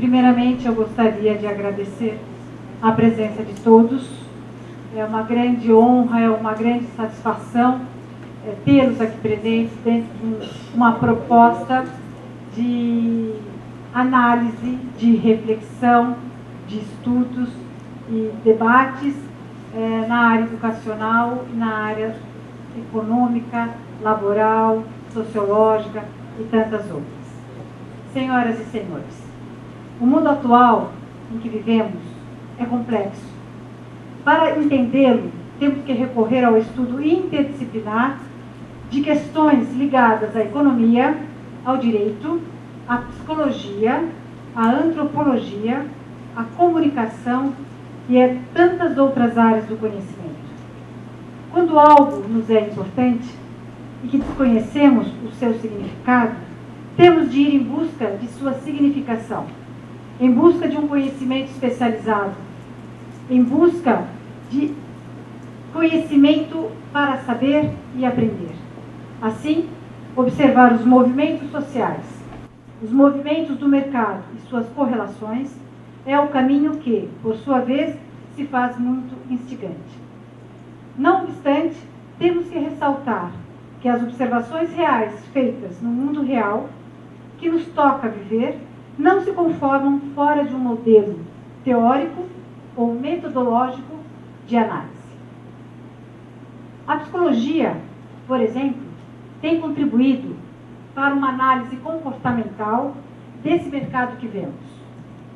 Primeiramente, eu gostaria de agradecer a presença de todos. É uma grande honra, é uma grande satisfação tê-los aqui presentes dentro de uma proposta de análise, de reflexão, de estudos e debates na área educacional e na área econômica, laboral, sociológica e tantas outras. Senhoras e senhores, o mundo atual em que vivemos é complexo. Para entendê-lo, temos que recorrer ao estudo interdisciplinar de questões ligadas à economia, ao direito, à psicologia, à antropologia, à comunicação e a tantas outras áreas do conhecimento. Quando algo nos é importante e que desconhecemos o seu significado, temos de ir em busca de sua significação, em busca de um conhecimento especializado, em busca de conhecimento para saber e aprender. Assim, observar os movimentos sociais, os movimentos do mercado e suas correlações é o caminho que, por sua vez, se faz muito instigante. Não obstante, temos que ressaltar que as observações reais feitas no mundo real, que nos toca viver, não se conformam fora de um modelo teórico ou metodológico de análise. A psicologia, por exemplo, tem contribuído para uma análise comportamental desse mercado que vemos.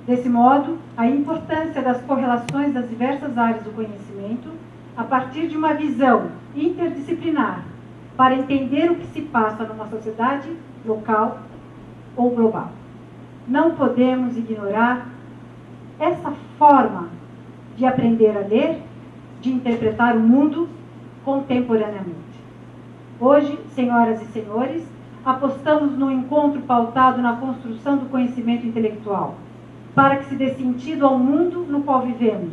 Desse modo, a importância das correlações das diversas áreas do conhecimento a partir de uma visão interdisciplinar para entender o que se passa numa sociedade local ou global. Não podemos ignorar essa forma de aprender a ler, de interpretar o mundo contemporaneamente. Hoje, senhoras e senhores, apostamos no encontro pautado na construção do conhecimento intelectual, para que se dê sentido ao mundo no qual vivemos,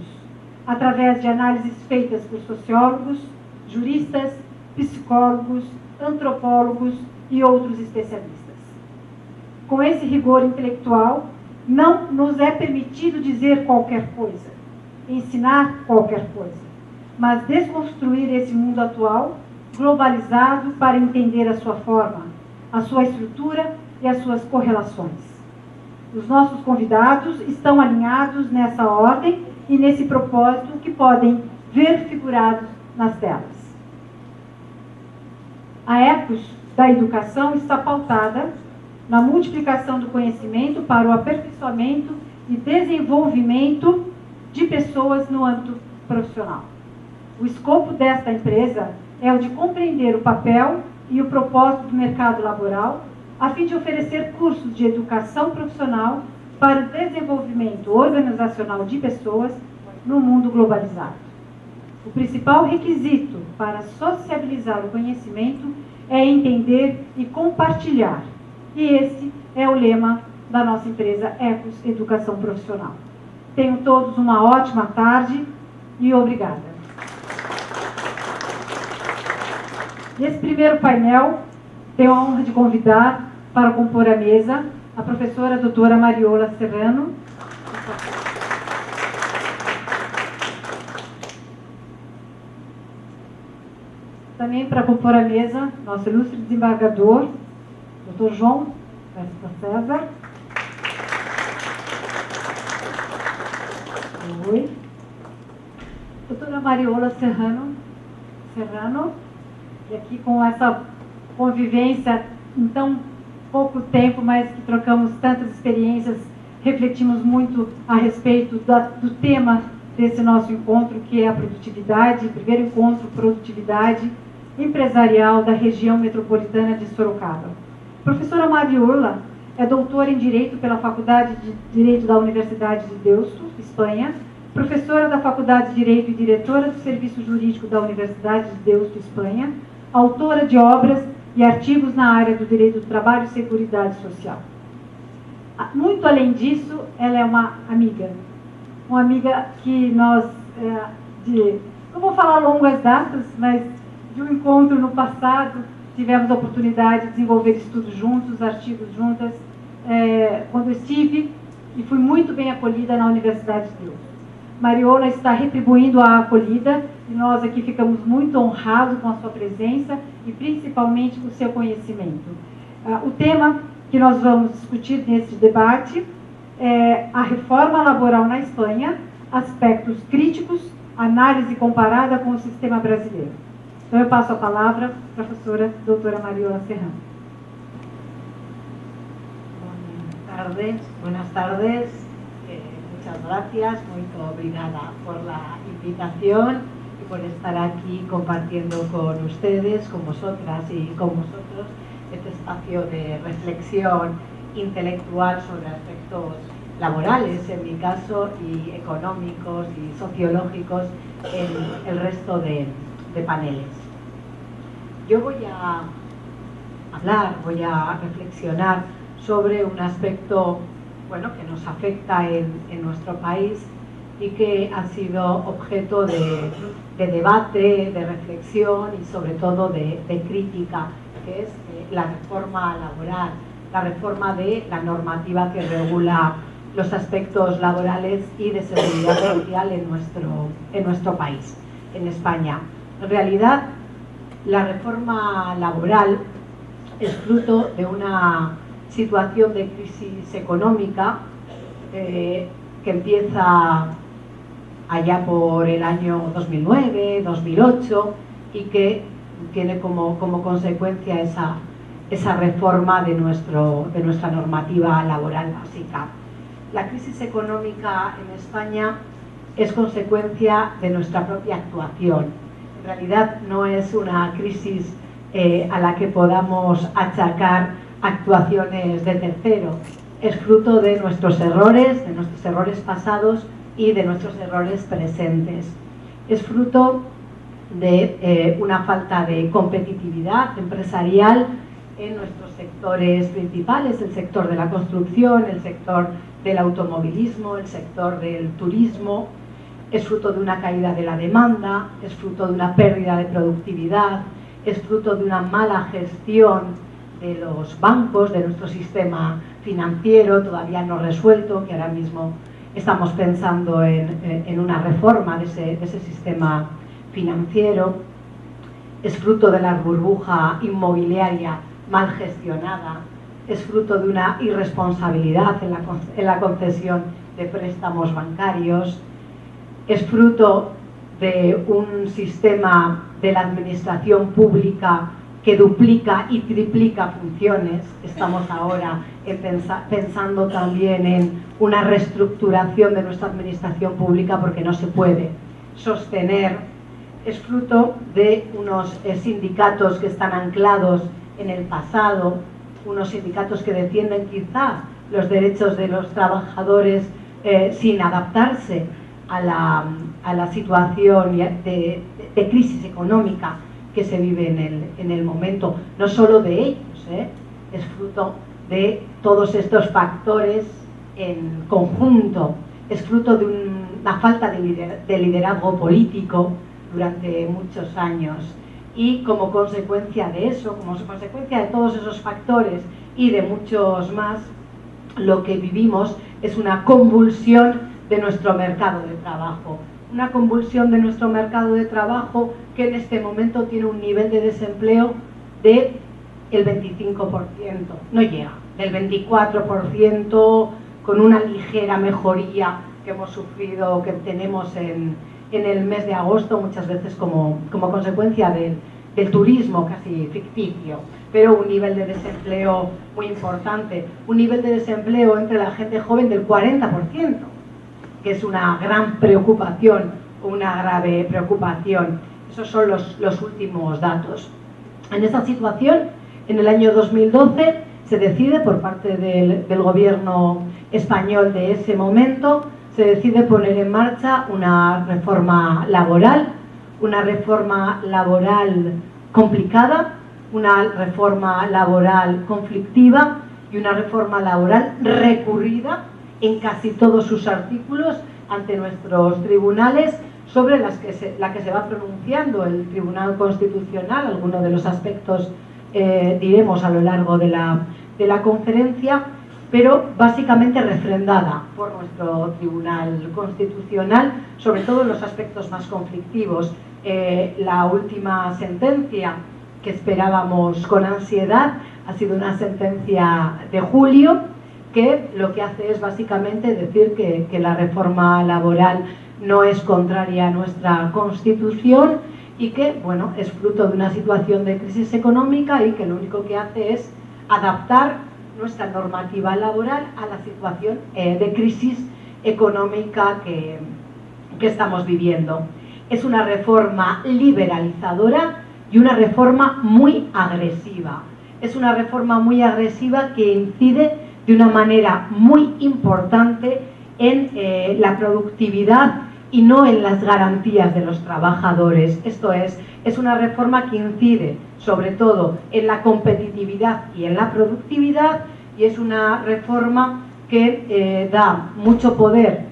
através de análises feitas por sociólogos, juristas, psicólogos, antropólogos e outros especialistas. Com esse rigor intelectual, não nos é permitido dizer qualquer coisa, ensinar qualquer coisa, mas desconstruir esse mundo atual, globalizado, para entender a sua forma, a sua estrutura e as suas correlações. Os nossos convidados estão alinhados nessa ordem e nesse propósito que podem ver figurados nas telas. A ethos da educação está pautada na multiplicação do conhecimento para o aperfeiçoamento e desenvolvimento de pessoas no âmbito profissional. O escopo desta empresa é o de compreender o papel e o propósito do mercado laboral, a fim de oferecer cursos de educação profissional para o desenvolvimento organizacional de pessoas no mundo globalizado. O principal requisito para sociabilizar o conhecimento é entender e compartilhar. E esse é o lema da nossa empresa Ethos Educação Profissional. Tenham todos uma ótima tarde e obrigada. Nesse primeiro painel, tenho a honra de convidar para compor a mesa a professora doutora Mariola Serrano. Também para compor a mesa, nosso ilustre desembargador, doutor João Costa César. Oi. Doutora Mariola Serrano, e aqui com essa convivência em tão pouco tempo, mas que trocamos tantas experiências, refletimos muito a respeito do tema desse nosso encontro, que é a produtividade, primeiro encontro produtividade empresarial da região metropolitana de Sorocaba. Professora Mariola é doutora em Direito pela Faculdade de Direito da Universidade de Deusto, Espanha, professora da Faculdade de Direito e diretora do Serviço Jurídico da Universidade de Deusto, Espanha, autora de obras e artigos na área do direito do trabalho e seguridade social. Muito além disso, ela é uma amiga que nós, não vou falar longas datas, mas de um encontro no passado, tivemos a oportunidade de desenvolver estudos juntos, artigos juntas. Quando eu estive e fui muito bem acolhida na Universidade de Deus. Mariola está retribuindo a acolhida e nós aqui ficamos muito honrados com a sua presença e principalmente com o seu conhecimento. O tema que nós vamos discutir nesse debate é a reforma laboral na Espanha, aspectos críticos, análise comparada com o sistema brasileiro. Então eu passo a palavra à professora doutora Mariola Serrano. Buenas tardes. Muchas gracias, muy obrigada por la invitación y por estar aquí compartiendo con ustedes, con vosotras y con vosotros este espacio de reflexión intelectual sobre aspectos laborales, en mi caso, y económicos y sociológicos en el resto de paneles. Yo voy a hablar, voy a reflexionar sobre un aspecto que nos afecta en nuestro país y que ha sido objeto de debate, de reflexión y sobre todo de crítica, que es la reforma laboral, la reforma de la normativa que regula los aspectos laborales y de seguridad social en nuestro país, en España. En realidad, la reforma laboral es fruto de una situación de crisis económica que empieza allá por el año 2009, 2008 y que tiene como consecuencia esa reforma de nuestra normativa laboral básica. La crisis económica en España es consecuencia de nuestra propia actuación. En realidad no es una crisis a la que podamos achacar actuaciones de tercero, es fruto de nuestros errores pasados y de nuestros errores presentes. Es fruto de una falta de competitividad empresarial en nuestros sectores principales, el sector de la construcción, el sector del automovilismo, el sector del turismo. Es fruto de una caída de la demanda, es fruto de una pérdida de productividad, es fruto de una mala gestión de los bancos, de nuestro sistema financiero todavía no resuelto, que ahora mismo estamos pensando en una reforma de ese sistema financiero. Es fruto de la burbuja inmobiliaria mal gestionada, es fruto de una irresponsabilidad en la concesión de préstamos bancarios, es fruto de un sistema de la administración pública que duplica y triplica funciones. Estamos ahora pensando también en una reestructuración de nuestra administración pública porque no se puede sostener. Es fruto de unos sindicatos que están anclados en el pasado, unos sindicatos que defienden quizá los derechos de los trabajadores sin adaptarse a la situación de crisis económica que se vive en el momento, no solo de ellos, es fruto de todos estos factores en conjunto, es fruto de una falta de liderazgo político durante muchos años y como consecuencia de eso, como consecuencia de todos esos factores y de muchos más, lo que vivimos es una convulsión de nuestro mercado de trabajo. Una convulsión de nuestro mercado de trabajo que en este momento tiene un nivel de desempleo del 25%, no llega, del 24%, con una ligera mejoría que hemos sufrido, que tenemos en el mes de agosto, muchas veces como consecuencia del turismo casi ficticio, pero un nivel de desempleo muy importante, un nivel de desempleo entre la gente joven del 40%, que es una gran preocupación, una grave preocupación. Esos son los últimos datos. En esta situación, en el año 2012, se decide por parte del gobierno español de ese momento, se decide poner en marcha una reforma laboral complicada, una reforma laboral conflictiva y una reforma laboral recurrida en casi todos sus artículos ante nuestros tribunales, sobre la que se va pronunciando el Tribunal Constitucional. Algunos de los aspectos diremos a lo largo de la conferencia, pero básicamente refrendada por nuestro Tribunal Constitucional, sobre todo en los aspectos más conflictivos. La última sentencia que esperábamos con ansiedad ha sido una sentencia de julio, que lo que hace es básicamente decir que la reforma laboral no es contraria a nuestra Constitución y que, bueno, es fruto de una situación de crisis económica y que lo único que hace es adaptar nuestra normativa laboral a la situación de crisis económica que estamos viviendo. Es una reforma liberalizadora y una reforma muy agresiva. Es una reforma muy agresiva que incide de una manera muy importante en la productividad y no en las garantías de los trabajadores. Esto es una reforma que incide sobre todo en la competitividad y en la productividad, y es una reforma que da mucho poder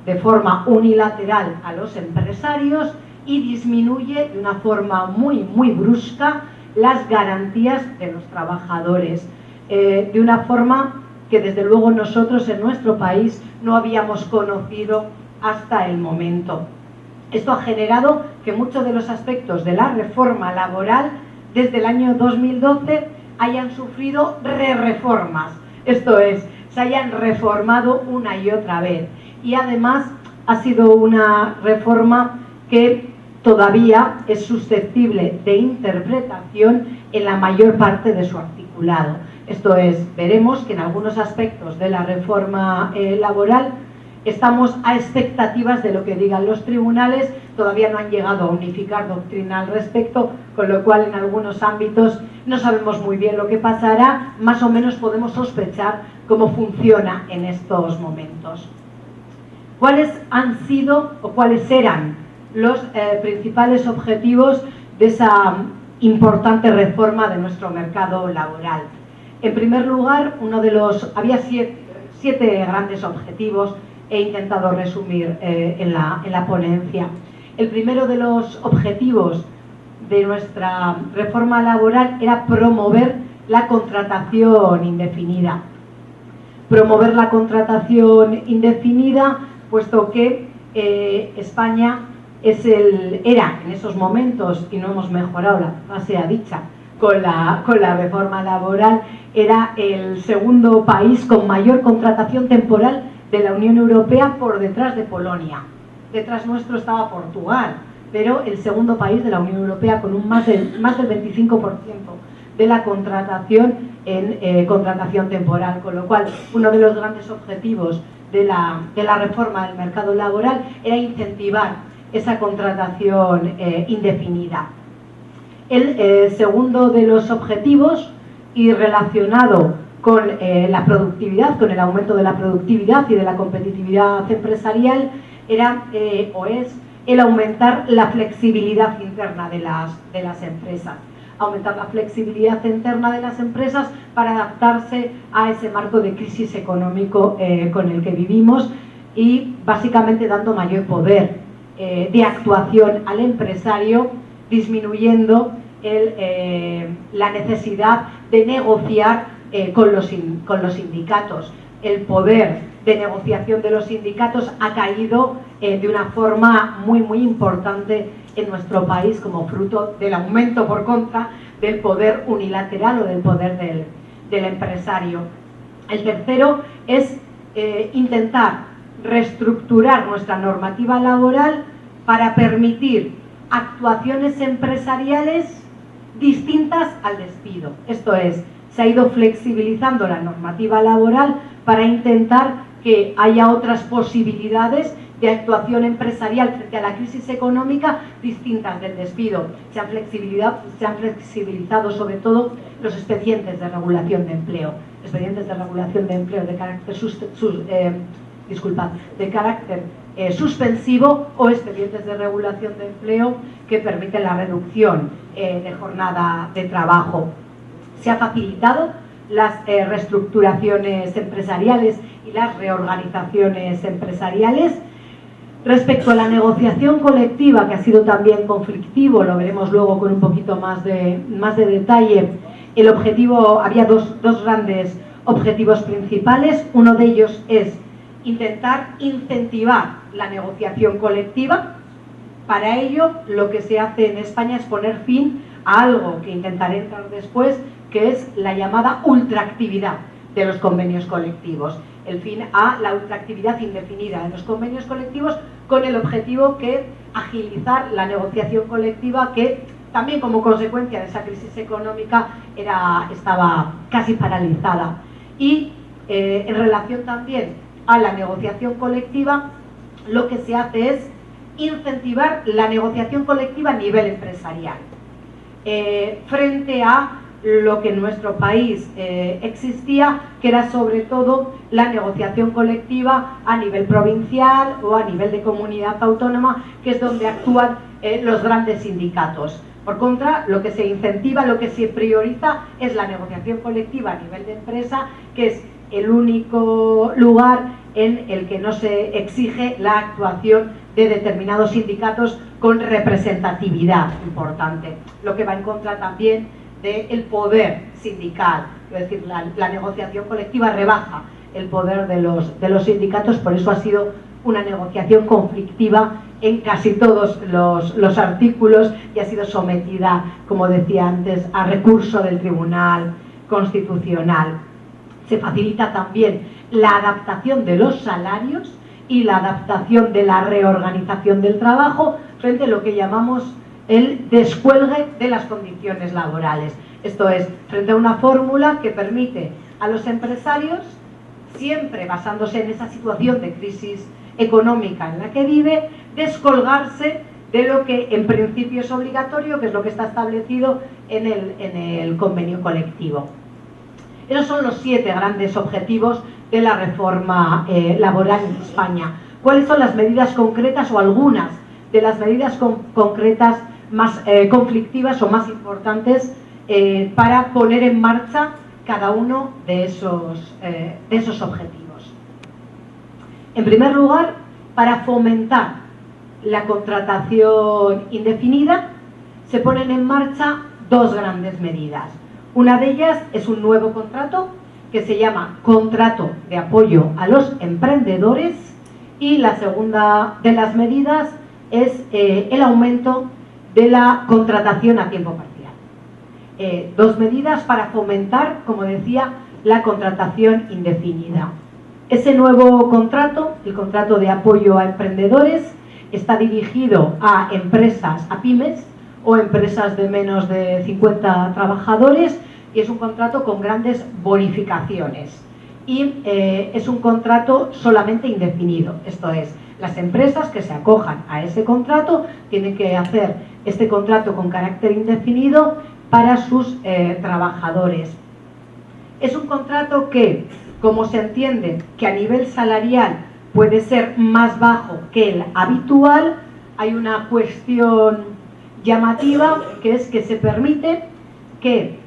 de forma unilateral a los empresarios y disminuye de una forma muy brusca las garantías de los trabajadores, de una forma que desde luego nosotros en nuestro país no habíamos conocido hasta el momento. Esto ha generado que muchos de los aspectos de la reforma laboral desde el año 2012 hayan sufrido reformas, esto es, se hayan reformado una y otra vez, y además ha sido una reforma que todavía es susceptible de interpretación en la mayor parte de su articulado. Esto es, veremos que en algunos aspectos de la reforma laboral estamos a expectativas de lo que digan los tribunales, todavía no han llegado a unificar doctrina al respecto, con lo cual en algunos ámbitos no sabemos muy bien lo que pasará, más o menos podemos sospechar cómo funciona en estos momentos. ¿Cuáles han sido o cuáles eran los principales objetivos de esa importante reforma de nuestro mercado laboral? En primer lugar, había siete grandes objetivos. He intentado resumir en la ponencia. El primero de los objetivos de nuestra reforma laboral era promover la contratación indefinida. Promover la contratación indefinida, puesto que España era en esos momentos, y no hemos mejorado, la frase ha dicha, con la reforma laboral, era el segundo país con mayor contratación temporal de la Unión Europea, por detrás de Polonia. Detrás nuestro estaba Portugal, pero el segundo país de la Unión Europea con más del 25% de la contratación en contratación temporal, con lo cual uno de los grandes objetivos de la reforma del mercado laboral era incentivar esa contratación indefinida. El segundo de los objetivos, y relacionado con la productividad, con el aumento de la productividad y de la competitividad empresarial, era o es el aumentar la flexibilidad interna de las empresas. Aumentar la flexibilidad interna de las empresas para adaptarse a ese marco de crisis económico con el que vivimos, y básicamente dando mayor poder de actuación al empresario, disminuyendo la necesidad de negociar con los sindicatos. El poder de negociación de los sindicatos ha caído de una forma muy importante en nuestro país, como fruto del aumento por contra del poder unilateral o del poder del empresario. El tercero es intentar reestructurar nuestra normativa laboral para permitir actuaciones empresariales distintas al despido. Esto es, se ha ido flexibilizando la normativa laboral para intentar que haya otras posibilidades de actuación empresarial frente a la crisis económica distintas del despido. Se han flexibilizado sobre todo los expedientes de regulación de empleo. Expedientes de regulación de empleo de carácter suspensivo, o expedientes de regulación de empleo que permiten la reducción de jornada de trabajo. Se ha facilitado las reestructuraciones empresariales y las reorganizaciones empresariales. Respecto a la negociación colectiva, que ha sido también conflictivo, lo veremos luego con un poquito más de detalle, el objetivo, había dos grandes objetivos principales. Uno de ellos es intentar incentivar la negociación colectiva. Para ello, lo que se hace en España es poner fin a algo que intentaré entrar después, que es la llamada ultraactividad de los convenios colectivos. El fin a la ultraactividad indefinida de los convenios colectivos, con el objetivo que agilizar la negociación colectiva, que también como consecuencia de esa crisis económica estaba casi paralizada. Y en relación también a la negociación colectiva, lo que se hace es incentivar la negociación colectiva a nivel empresarial. Frente a lo que en nuestro país existía, que era sobre todo la negociación colectiva a nivel provincial o a nivel de comunidad autónoma, que es donde actúan los grandes sindicatos. Por contra, lo que se incentiva, lo que se prioriza es la negociación colectiva a nivel de empresa, que es el único lugar en el que no se exige la actuación de determinados sindicatos con representatividad importante, lo que va en contra también del poder sindical. Es decir, la negociación colectiva rebaja el poder de los sindicatos, por eso ha sido una negociación conflictiva en casi todos los artículos y ha sido sometida, como decía antes, a recurso del Tribunal Constitucional. Se facilita también la adaptación de los salarios y la adaptación de la reorganización del trabajo frente a lo que llamamos el descuelgue de las condiciones laborales. Esto es, frente a una fórmula que permite a los empresarios, siempre basándose en esa situación de crisis económica en la que vive, descolgarse de lo que en principio es obligatorio, que es lo que está establecido en el convenio colectivo. Esos son los 7 grandes objetivos de la reforma laboral en España. ¿Cuáles son las medidas concretas o algunas de las medidas concretas más conflictivas o más importantes para poner en marcha cada uno de esos objetivos? En primer lugar, para fomentar la contratación indefinida, se ponen en marcha 2 grandes medidas. Una de ellas es un nuevo contrato que se llama Contrato de Apoyo a los Emprendedores, y la segunda de las medidas es el aumento de la contratación a tiempo parcial. 2 medidas para fomentar, como decía, la contratación indefinida. Ese nuevo contrato, el contrato de apoyo a emprendedores, está dirigido a empresas, a pymes o empresas de menos de 50 trabajadores, y es un contrato con grandes bonificaciones. Y es un contrato solamente indefinido, esto es, las empresas que se acojan a ese contrato tienen que hacer este contrato con carácter indefinido para sus trabajadores. Es un contrato que, como se entiende que a nivel salarial puede ser más bajo que el habitual, hay una cuestión llamativa, que es que se permite que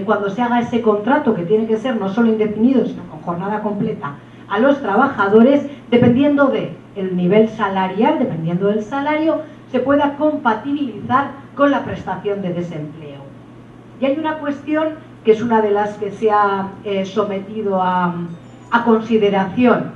cuando se haga ese contrato, que tiene que ser no solo indefinido, sino con jornada completa, a los trabajadores, dependiendo del nivel salarial, dependiendo del salario, se pueda compatibilizar con la prestación de desempleo. Y hay una cuestión que es una de las que se ha sometido a consideración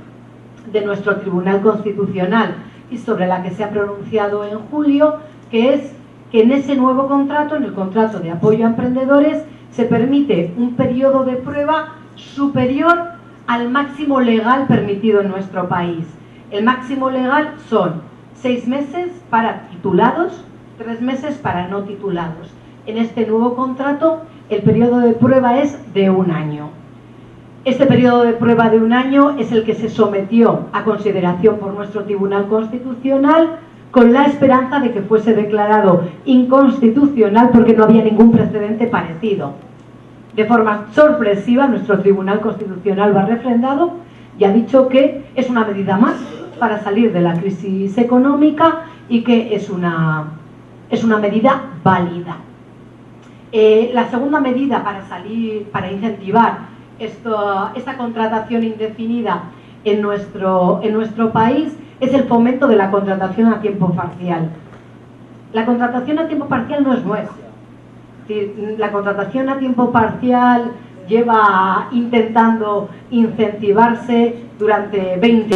de nuestro Tribunal Constitucional y sobre la que se ha pronunciado en julio, que es que en ese nuevo contrato, en el contrato de apoyo a emprendedores, se permite un periodo de prueba superior al máximo legal permitido en nuestro país. El máximo legal son 6 meses para titulados, 3 meses para no titulados. En este nuevo contrato, el periodo de prueba es de 1 año. Este periodo de prueba de 1 año es el que se sometió a consideración por nuestro Tribunal Constitucional, con la esperanza de que fuese declarado inconstitucional porque no había ningún precedente parecido. De forma sorpresiva, nuestro Tribunal Constitucional lo ha refrendado y ha dicho que es una medida más para salir de la crisis económica y que es una medida válida. La segunda medida para incentivar esta contratación indefinida en nuestro país es el fomento de la contratación a tiempo parcial. La contratación a tiempo parcial no es nueva. La contratación a tiempo parcial lleva intentando incentivarse durante 20 años.